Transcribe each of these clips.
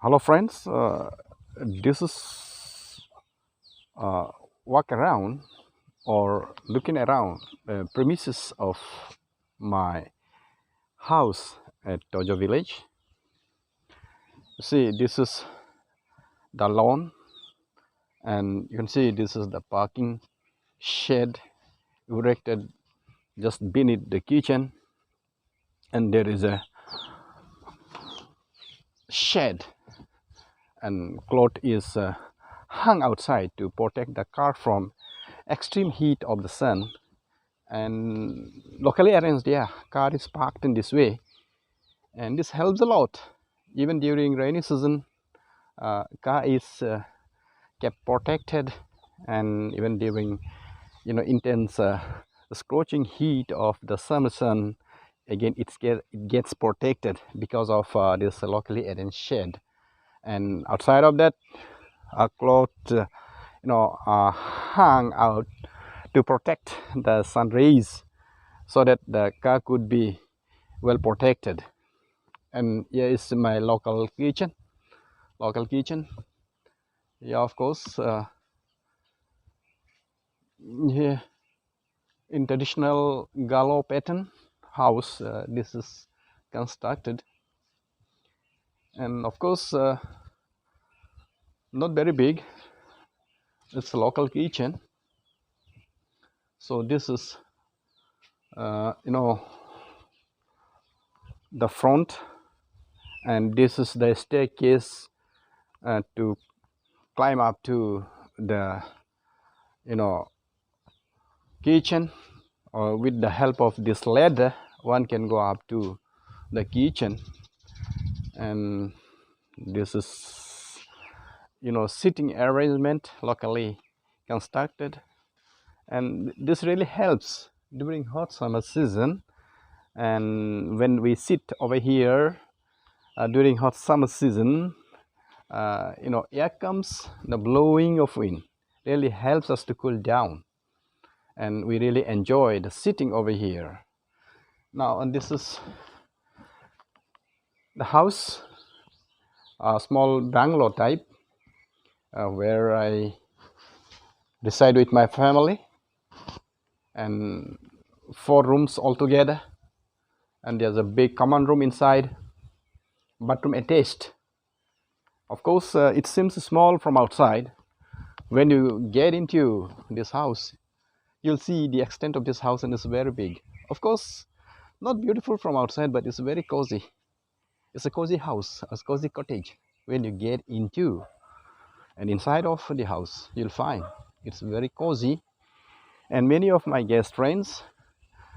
Hello friends, this is walk around or looking around the premises of my house at Tojo village. See, this is the lawn, and you can see this is the parking shed erected just beneath the kitchen, and there is a shed, and cloth is hung outside to protect the car from extreme heat of the sun. And locally arranged, yeah, car is parked in this way, and this helps a lot. Even during rainy season, car is kept protected, and even during intense scorching heat of the summer sun, again it gets protected because of this locally arranged shed. And outside of that, a cloth hung out to protect the sun rays, so that the car could be well protected. And here is my local kitchen. Yeah, of course, here in traditional Galo pattern house, this is constructed. And of course, not very big. It's a local kitchen. So this is the front, and this is the staircase to climb up to the kitchen. Or with the help of this ladder, one can go up to the kitchen. And this is sitting arrangement locally constructed, and this really helps during hot summer season. And when we sit over here during hot summer season, air comes, the blowing of wind really helps us to cool down, and we really enjoy the sitting over here now. And this is the house, a small bungalow type, where I reside with my family, and 4 rooms altogether. And there's a big common room inside, bathroom attached. Of course, it seems small from outside. When you get into this house, you'll see the extent of this house, and it's very big. Of course, not beautiful from outside, but it's very cozy. It's a cozy house, a cozy cottage. When you get into and inside of the house, you'll find it's very cozy. And many of my guest friends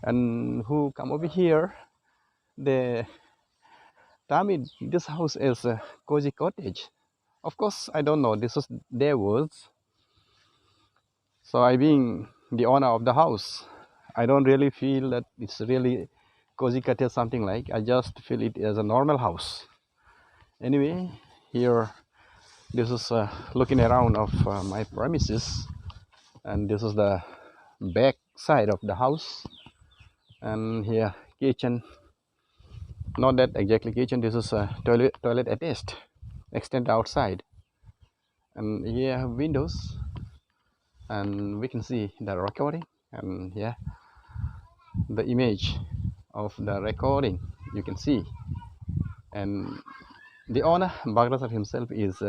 and who come over here, they tell me this house is a cozy cottage. Of course, I don't know, this is their words. So I, being the owner of the house, I don't really feel that it's really cozy cottage, something like. I just feel it as a normal house. Anyway, here, this is looking around of my premises, and this is the back side of the house. And here, kitchen, not that exactly kitchen, this is a toilet attached, extended outside. And here windows, and we can see the recording, and yeah, the image of the recording you can see. And the owner Baghdasar himself is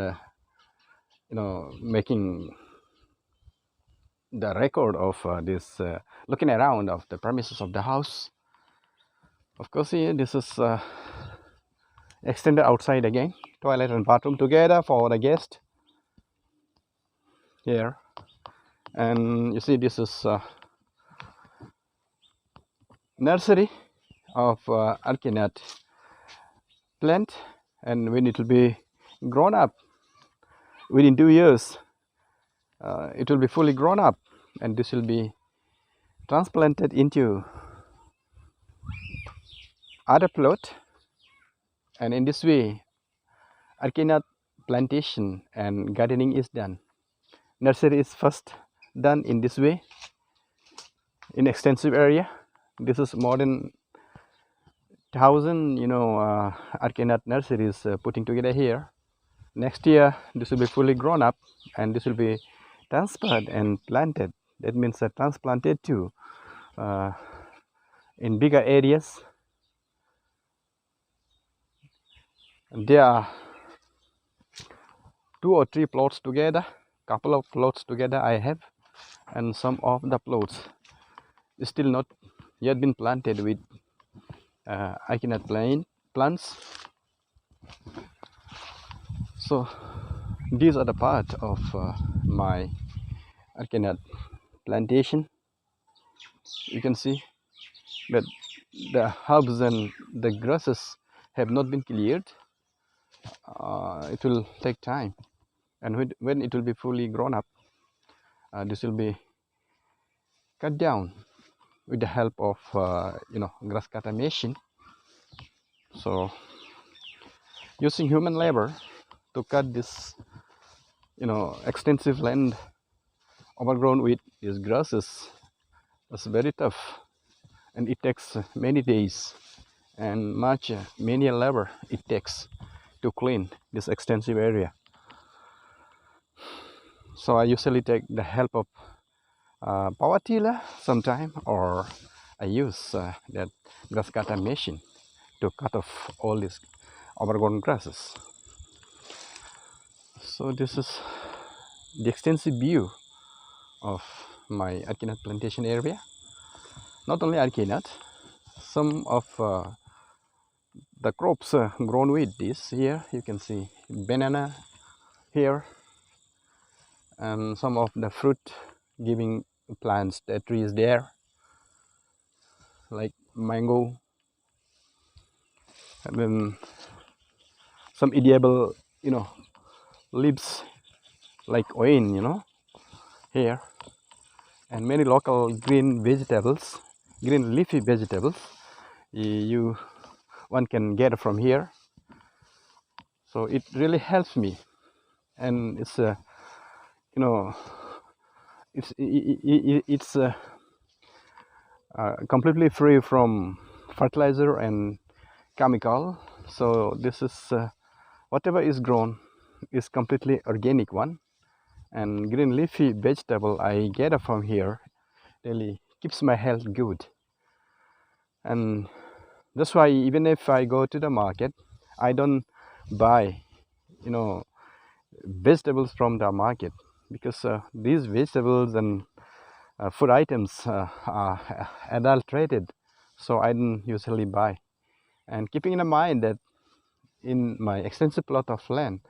making the record of this looking around of the premises of the house. Of course, here this is extended outside again, toilet and bathroom together for the guest here. And you see, this is nursery of Areca plant, and when it will be grown up within 2 years, it will be fully grown up, and this will be transplanted into other plot. And in this way, Areca plantation and gardening is done. Nursery is first done in this way, in extensive area. This is more than 1,000 Areca nurseries putting together here. next year this will be fully grown up and this will be transferred and planted. That means transplanted to in bigger areas. And there are 2 or 3 plots together, couple of plots together I have, and some of the plots is still not yet been planted with Echinus plants. So these are the part of my Echinus plantation. You can see that the herbs and the grasses have not been cleared. It will take time, and when it will be fully grown up, this will be cut down with the help of grass cutter machine. So using human labor to cut this extensive land overgrown with these grasses is very tough, and it takes many days and much manual labor it takes to clean this extensive area. So I usually take the help of power tiller sometime, or I use that grass cutter machine to cut off all these overgrown grasses. So this is the extensive view of my Echinus plantation area. Not only Echinus, some of the crops grown with this. Here you can see banana here, and some of the fruit giving plants, the trees there, like mango, and then some edible leaves like oin here, and many local green vegetables, green leafy vegetables one can get from here. So it really helps me, and it's it's completely free from fertilizer and chemical. So this is whatever is grown is completely organic one, and green leafy vegetable I get from here really keeps my health good. And that's why even if I go to the market, I don't buy vegetables from the market, because these vegetables and food items are adulterated, so I don't usually buy. And keeping in mind that in my extensive plot of land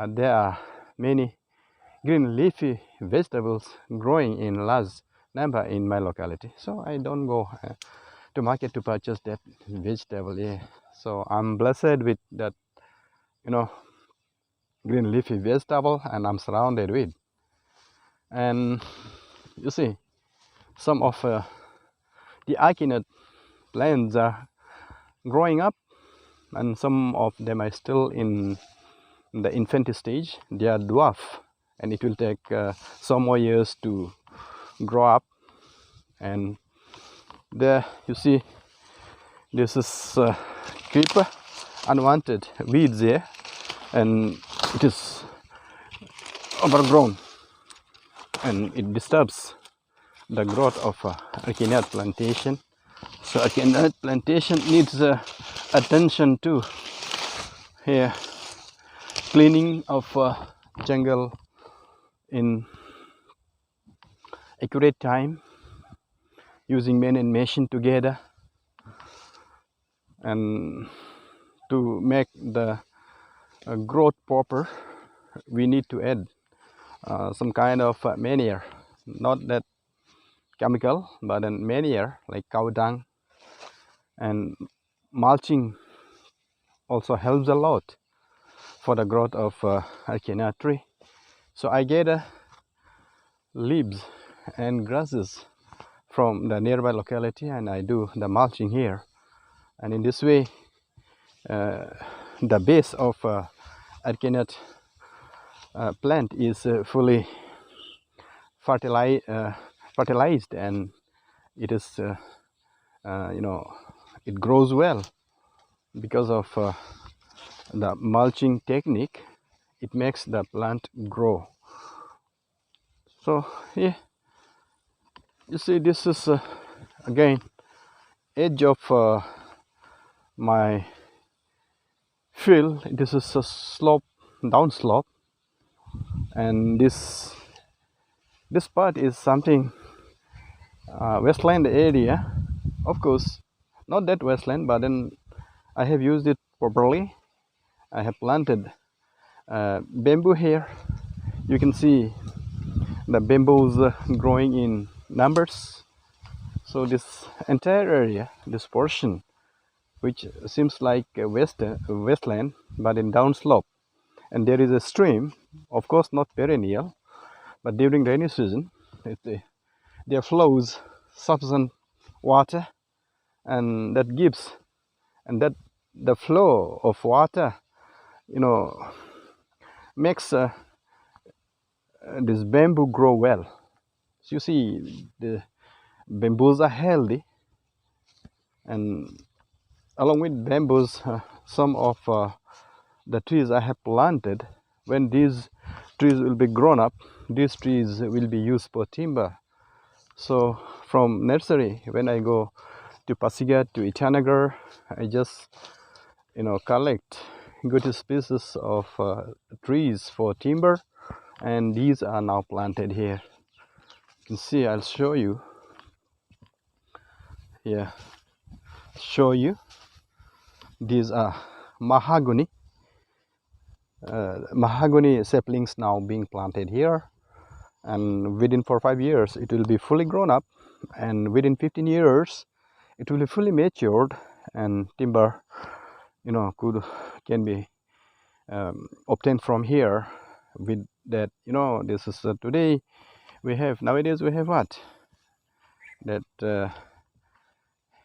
there are many green leafy vegetables growing in large number in my locality, so I don't go to market to purchase that vegetable. Yeah. So I'm blessed with that green leafy vegetable, and I'm surrounded with. And you see some of the Echinus plants are growing up, and some of them are still in the infant stage. They are dwarf, and it will take some more years to grow up. And there you see this is creeper, unwanted weeds here, and it is overgrown, and it disturbs the growth of Echinus plantation. So Echinus plantation needs attention too. Here, cleaning of jungle in accurate time, using man and machine together, and to make the growth proper, we need to add some kind of manure, not that chemical, but then manure like cow dung, and mulching also helps a lot for the growth of Echinus tree. So I get leaves and grasses from the nearby locality, and I do the mulching here, and in this way the base of Echinus plant is fully fertilized, and it is it grows well because of the mulching technique. it makes the plant grow. So here you see, this is again edge of my field. This is a slope, down slope, and this part is something westland area. Of course, not that westland, but then I have used it properly. I have planted bamboo here. You can see the bamboos growing in numbers. So this entire area, this portion, which seems like a westland, but in downslope, and there is a stream, of course not perennial, but during rainy season, there flows sufficient water, and that gives, and that the flow of water, makes this bamboo grow well. So you see, the bamboos are healthy, and along with bamboos, some of the trees I have planted, when these trees will be grown up, these trees will be used for timber. So from nursery, when I go to Pasigat, to Itanagar, I just collect good species of trees for timber, and these are now planted here. You can see, I'll show you here. These are mahogany saplings now being planted here, and within 4 or 5 years it will be fully grown up, and within 15 years it will be fully matured, and timber can be obtained from here. With that, this is today nowadays we have what, that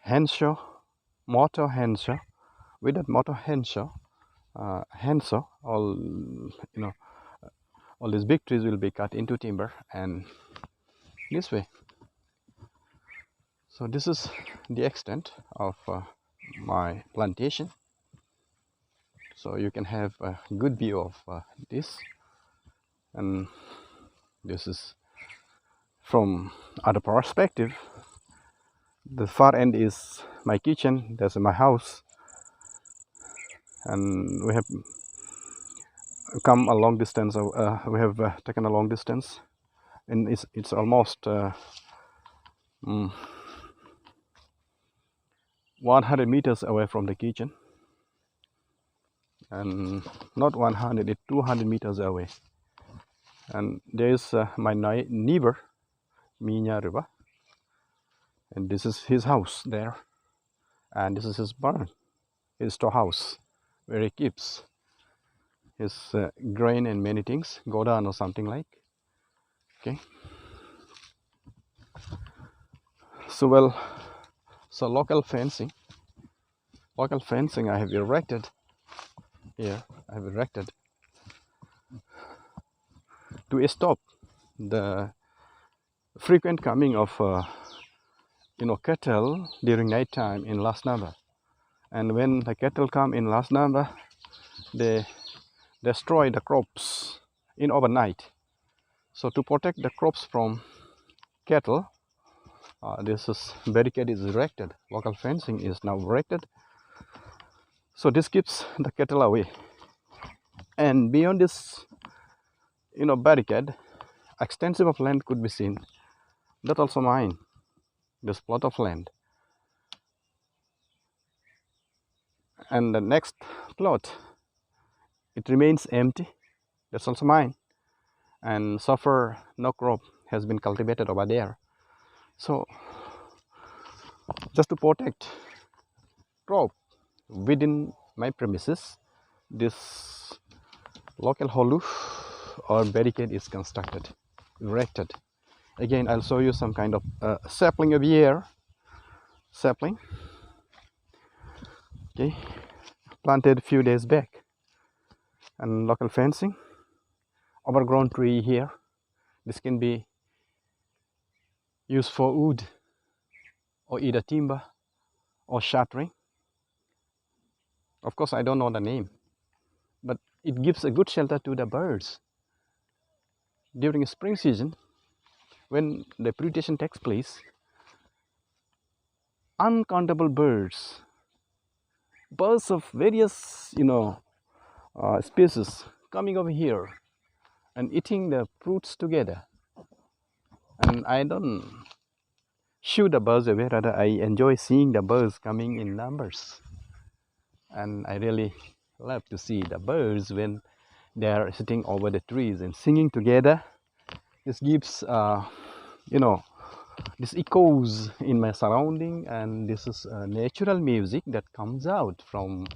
handsaw, motor handsaw. With that motor handsaw, all all these big trees will be cut into timber, and this way. So this is the extent of my plantation. So you can have a good view of this, and this is from other perspective. The far end is my kitchen, that's my house, and we have come a long distance. We have taken a long distance, and it's almost 100 meters away from the kitchen, and not 100, it's 200 meters away. And there is my neighbor Minya River, and this is his house there, and this is his barn, his storehouse, where he keeps his grain and many things, godan or something like. Okay, so local fencing I have erected here. I have erected to stop the frequent coming of cattle during night time in last number. And when the cattle come in last number, they destroy the crops in overnight. So to protect the crops from cattle, this barricade is erected. Local fencing is now erected. So this keeps the cattle away. And beyond this, barricade, extensive of land could be seen. That also mine, this plot of land. And the next plot, it remains empty. That's also mine. And so far, no crop has been cultivated over there. So just to protect crop within my premises, this local hollow or barricade is constructed, erected. Again, I'll show you some kind of sapling of here. Sapling, okay, planted a few days back. And local fencing, overgrown tree here. This can be used for wood, or either timber or shuttering. Of course, I don't know the name, but it gives a good shelter to the birds. During spring season, when the predation takes place, uncountable birds of various species coming over here and eating the fruits together. And I don't shoot the birds away, rather I enjoy seeing the birds coming in numbers. And I really love to see the birds when they are sitting over the trees and singing together. This gives this echoes in my surrounding, and this is natural music that comes out from